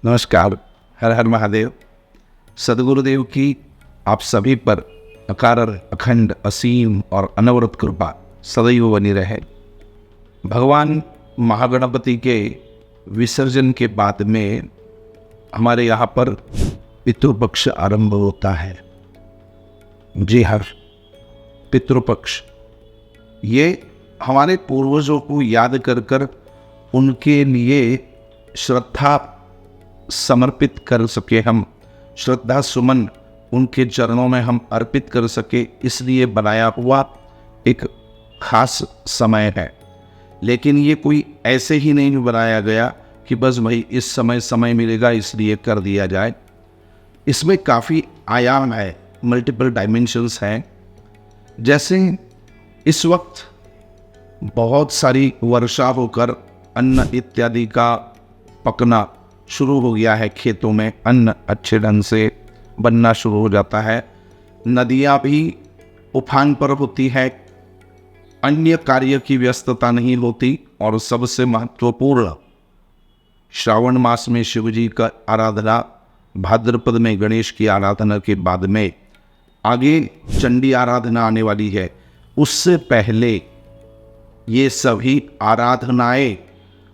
नमस्कार। हर हर महादेव। सदगुरुदेव की आप सभी पर अकार अखंड असीम और अनवरत कृपा सदैव बनी रहे। भगवान महागणपति के विसर्जन के बाद में हमारे यहाँ पर पितृपक्ष आरंभ होता है। जी हाँ, पितृपक्ष ये हमारे पूर्वजों को याद कर कर उनके लिए श्रद्धा समर्पित कर सके, हम श्रद्धा सुमन उनके चरणों में हम अर्पित कर सके, इसलिए बनाया हुआ एक खास समय है। लेकिन ये कोई ऐसे ही नहीं बनाया गया कि बस भाई इस समय मिलेगा इसलिए कर दिया जाए। इसमें काफ़ी आयाम है, मल्टीपल डायमेंशंस हैं। जैसे इस वक्त बहुत सारी वर्षा होकर अन्न इत्यादि का पकना शुरू हो गया है, खेतों में अन्न अच्छे ढंग से बनना शुरू हो जाता है, नदियाँ भी उफान पर होती है, अन्य कार्य की व्यस्तता नहीं होती। और सबसे महत्वपूर्ण श्रावण मास में शिव जी का आराधना, भाद्रपद में गणेश की आराधना के बाद में आगे चंडी आराधना आने वाली है। उससे पहले ये सभी आराधनाएं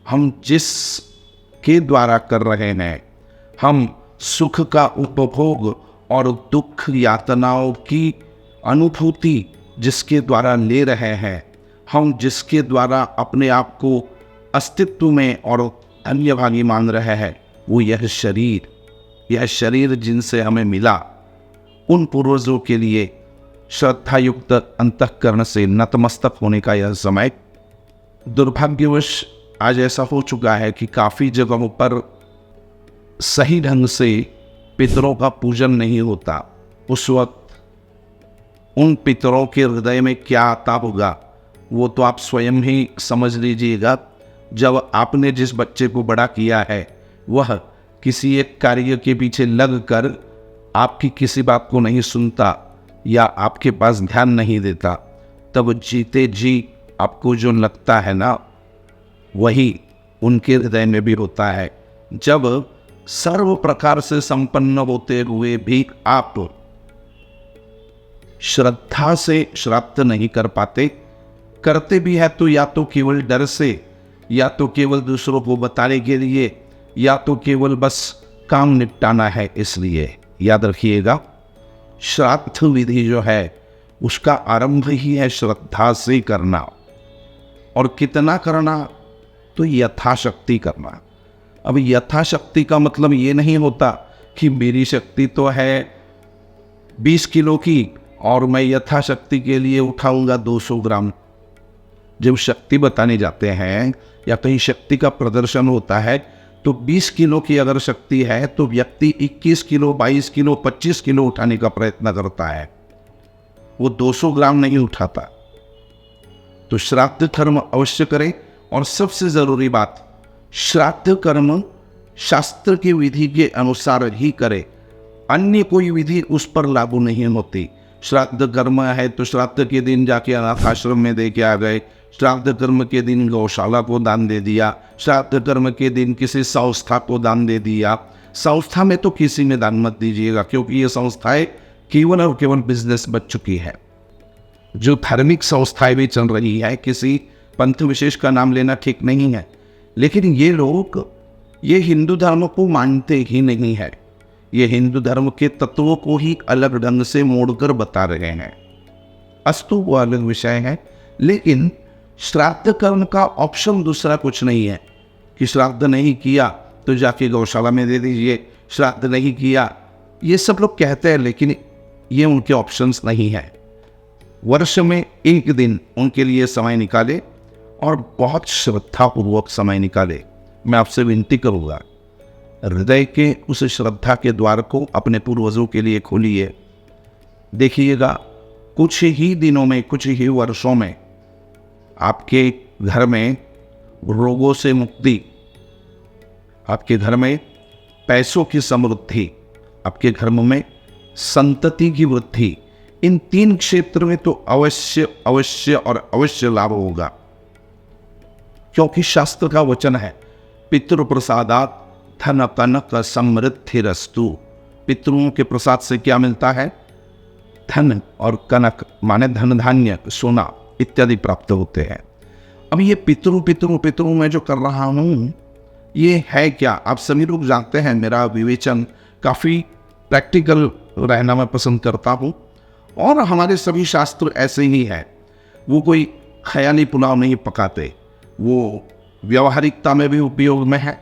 हम जिस के द्वारा कर रहे हैं, हम सुख का उपभोग और दुख यातनाओं की अनुभूति जिसके द्वारा ले रहे हैं, हम जिसके द्वारा अपने आप को अस्तित्व में और धन्यभागी मान रहे हैं, वो यह शरीर जिनसे हमें मिला, उन पूर्वजों के लिए श्रद्धायुक्त अंतःकरण से नतमस्तक होने का यह समय। दुर्भाग्यवश आज ऐसा हो चुका है कि काफ़ी जगहों पर सही ढंग से पितरों का पूजन नहीं होता। उस वक्त उन पितरों के हृदय में क्या आता होगा वो तो आप स्वयं ही समझ लीजिएगा। जब आपने जिस बच्चे को बड़ा किया है वह किसी एक कार्य के पीछे लग कर आपकी किसी बात को नहीं सुनता या आपके पास ध्यान नहीं देता, तब जीते जी आपको जो लगता है ना, वही उनके हृदय में भी होता है। जब सर्व प्रकार से संपन्न होते हुए भी आप श्रद्धा से श्राद्ध नहीं कर पाते, करते भी है तो या तो केवल डर से, या तो केवल दूसरों को बताने के लिए, या तो केवल बस काम निपटाना है। इसलिए याद रखिएगा, श्राद्ध विधि जो है उसका आरंभ ही है श्रद्धा से करना। और कितना करना? तो यथाशक्ति करना। अब यथाशक्ति का मतलब ये नहीं होता कि मेरी शक्ति तो है 20 किलो की और मैं यथाशक्ति के लिए उठाऊंगा 200 ग्राम। जब शक्ति बताने जाते हैं या कहीं शक्ति का प्रदर्शन होता है तो 20 किलो की अगर शक्ति है तो व्यक्ति 21 किलो, 22 किलो, 25 किलो उठाने का प्रयत्न करता है, वो 200 ग्राम नहीं उठाता। तो श्राद्ध कर्म अवश्य करें। और सबसे जरूरी बात, श्राद्ध कर्म शास्त्र की विधि के अनुसार ही करे, अन्य कोई विधि उस पर लागू नहीं होती। श्राद्ध कर्म है तो श्राद्ध के दिन जाके अनाथ आश्रम में दे के आ गए, श्राद्ध कर्म के दिन गौशाला को दान दे दिया, श्राद्ध कर्म के दिन किसी संस्था को दान दे दिया। संस्था में तो किसी में दान मत दीजिएगा, क्योंकि ये संस्थाएं केवल और केवल बिजनेस बच चुकी है। जो धार्मिक संस्थाएं भी चल रही है, किसी पंथ विशेष का नाम लेना ठीक नहीं है, लेकिन ये लोग ये हिंदू धर्म को मानते ही नहीं है। ये हिंदू धर्म के तत्वों को ही अलग ढंग से मोड़कर बता रहे हैं। अस्तु वो अलग विषय है, लेकिन श्राद्ध कर्म का ऑप्शन दूसरा कुछ नहीं है कि श्राद्ध नहीं किया तो जाके गौशाला में दे दीजिए, श्राद्ध नहीं किया, ये सब लोग कहते हैं, लेकिन ये उनके ऑप्शंस नहीं है। वर्ष में एक दिन उनके लिए समय निकाले और बहुत श्रद्धापूर्वक समय निकाले। मैं आपसे विनती करूँगा, हृदय के उस श्रद्धा के द्वार को अपने पूर्वजों के लिए खोलिए। देखिएगा, कुछ ही दिनों में, कुछ ही वर्षों में आपके घर में रोगों से मुक्ति, आपके घर में पैसों की समृद्धि, आपके घर में संतति की वृद्धि, इन 3 क्षेत्र में तो अवश्य अवश्य और अवश्य लाभ होगा। क्योंकि शास्त्र का वचन है, पितृप्रसादात् धन कनक समृद्धिरस्तु। पितरों के प्रसाद से क्या मिलता है? धन और कनक माने धन धान्य, सोना इत्यादि प्राप्त होते हैं। अब ये पितरों मैं जो कर रहा हूँ ये है क्या? आप सभी लोग जानते हैं मेरा विवेचन काफ़ी प्रैक्टिकल रहना मैं पसंद करता हूँ, और हमारे सभी शास्त्र ऐसे ही हैं। वो कोई ख्याली पुलाव नहीं पकाते, वो व्यावहारिकता में भी उपयोग में है,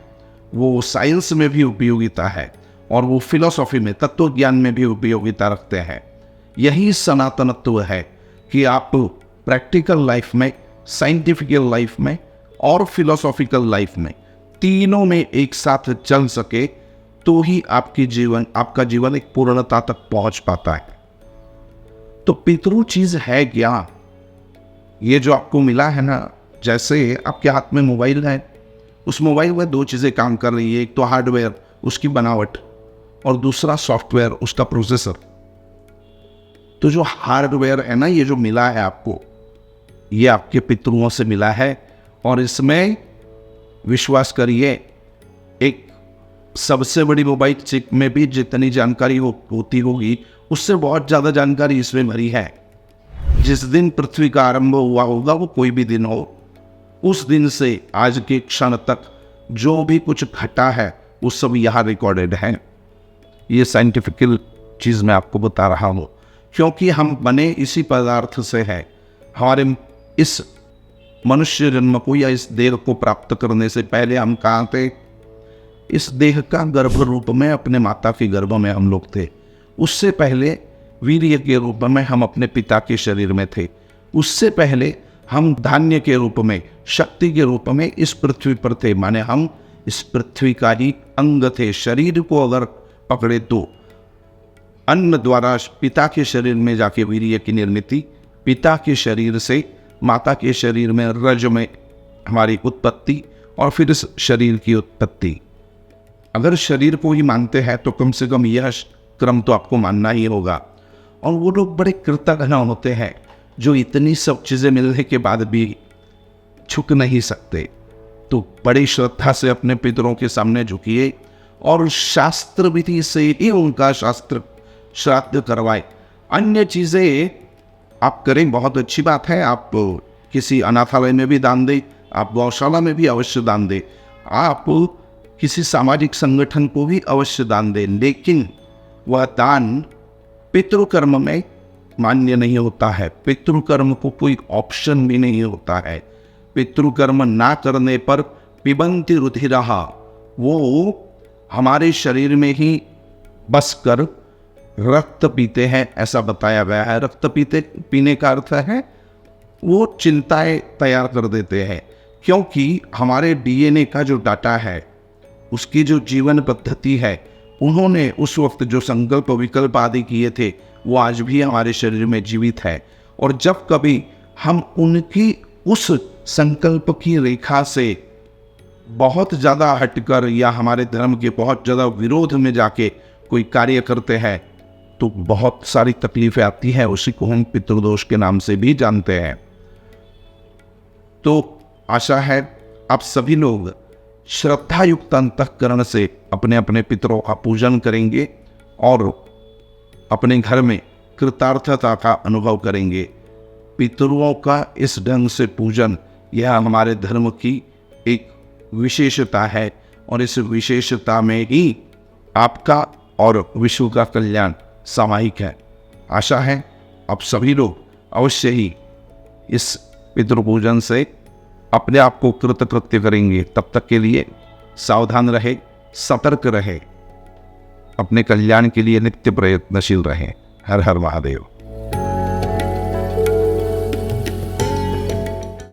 वो साइंस में भी उपयोगिता है, और वो फिलॉसफी में, तत्व ज्ञान में भी उपयोगिता रखते हैं। यही सनातनत्व है कि आप प्रैक्टिकल लाइफ में, साइंटिफिकल लाइफ में और फिलोसॉफिकल लाइफ में, तीनों में एक साथ चल सके तो ही आपका जीवन एक पूर्णता तक पहुंच पाता है। तो पितृ चीज है क्या? ये जो आपको मिला है ना, जैसे आपके हाथ में मोबाइल है, उस मोबाइल में दो चीजें काम कर रही है, एक तो हार्डवेयर उसकी बनावट और दूसरा सॉफ्टवेयर उसका प्रोसेसर। तो जो हार्डवेयर है ना, ये जो मिला है आपको, ये आपके पितरों से मिला है, और इसमें विश्वास करिए एक सबसे बड़ी मोबाइल चिप में भी जितनी जानकारी होती होगी उससे बहुत ज़्यादा जानकारी इसमें भरी है। जिस दिन पृथ्वी का आरंभ हुआ होगा, वो कोई भी दिन हो, उस दिन से आज के क्षण तक जो भी कुछ घटा है वो सब यहाँ रिकॉर्डेड है। ये साइंटिफिकल चीज़ मैं आपको बता रहा हूँ, क्योंकि हम बने इसी पदार्थ से हैं। हमारे इस मनुष्य जन्म को या इस देह को प्राप्त करने से पहले हम कहाँ थे? इस देह का गर्भ रूप में अपने माता के गर्भ में हम लोग थे। उससे पहले वीर्य के रूप में हम अपने पिता के शरीर में थे। उससे पहले हम धान्य के रूप में, शक्ति के रूप में इस पृथ्वी पर थे, माने हम इस पृथ्वी का ही अंग थे। शरीर को अगर पकड़े तो अन्न द्वारा पिता के शरीर में जाके वीर्य की निर्मिति, पिता के शरीर से माता के शरीर में रज में हमारी उत्पत्ति, और फिर इस शरीर की उत्पत्ति। अगर शरीर को ही मानते हैं तो कम से कम यह क्रम तो आपको मानना ही होगा। और वो लोग बड़े कृतज्ञ होते हैं जो इतनी सब चीज़ें मिलने के बाद भी झुक नहीं सकते। तो बड़ी श्रद्धा से अपने पितरों के सामने झुकिए और शास्त्र विधि से ही उनका शास्त्र श्राद्ध करवाए। अन्य चीज़ें आप करें, बहुत अच्छी बात है। आप किसी अनाथालय में भी दान दें, आप गौशाला में भी अवश्य दान दें, आप किसी सामाजिक संगठन को भी अवश्य दान दें, लेकिन वह दान पितृकर्म में मान्य नहीं होता है। पितृकर्म को कोई ऑप्शन भी नहीं होता है। पितृकर्म ना करने पर पिबंति रुधिरहा, वो हमारे शरीर में ही बसकर रक्त पीते हैं, ऐसा बताया गया है। रक्त पीने का अर्थ है वो चिंताएं तैयार कर देते हैं, क्योंकि हमारे डीएनए का जो डाटा है, उसकी जो जीवन पद्धति है, उन्होंने उस वक्त जो संकल्प विकल्प आदि किए थे वो आज भी हमारे शरीर में जीवित है। और जब कभी हम उनकी उस संकल्प की रेखा से बहुत ज़्यादा हटकर या हमारे धर्म के बहुत ज़्यादा विरोध में जाके कोई कार्य करते हैं तो बहुत सारी तकलीफें आती हैं। उसी को हम पितृदोष के नाम से भी जानते हैं। तो आशा है आप सभी लोग श्रद्धायुक्त अंतःकरण से अपने अपने पितरों का पूजन करेंगे और अपने घर में कृतार्थता का अनुभव करेंगे। पितरों का इस ढंग से पूजन, यह हमारे धर्म की एक विशेषता है, और इस विशेषता में ही आपका और विश्व का कल्याण सामायिक है। आशा है आप सभी लोग अवश्य ही इस पितृपूजन से अपने आप को कृतकृत्य करेंगे। तब तक के लिए सावधान रहे, सतर्क रहे, अपने कल्याण के लिए नित्य प्रयत्नशील रहें। हर हर महादेव।